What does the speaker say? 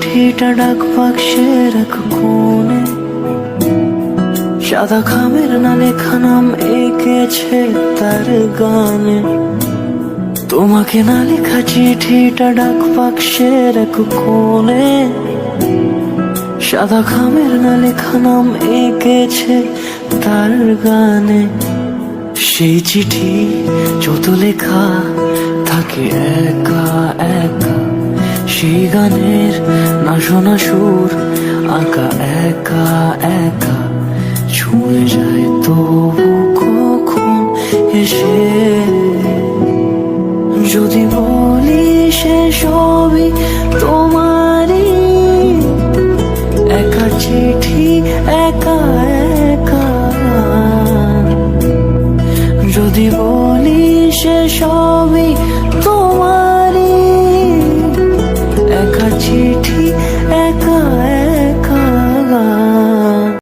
চিঠিটা ডাক বাক্সের এক কোণে, সাদা খামের না লেখা নাম এঁকেছে তার গানে। তোমাকে না লেখা চিঠিটা ডাক বাক্সের এক কোণে, সাদা খামের না লেখা নাম এঁকেছে তার গানে। সেই চিঠি যত লেখা থাকে একা একা, সেই গানের না শোনা সুর আঁকা একা একা, ছুঁয়ে যায় তবু কখন এসে। যদি বলি সে সবই তোমারই, একা চিঠি একা একা। যদি বলি সে সবই তোমারই, একা চিঠি একা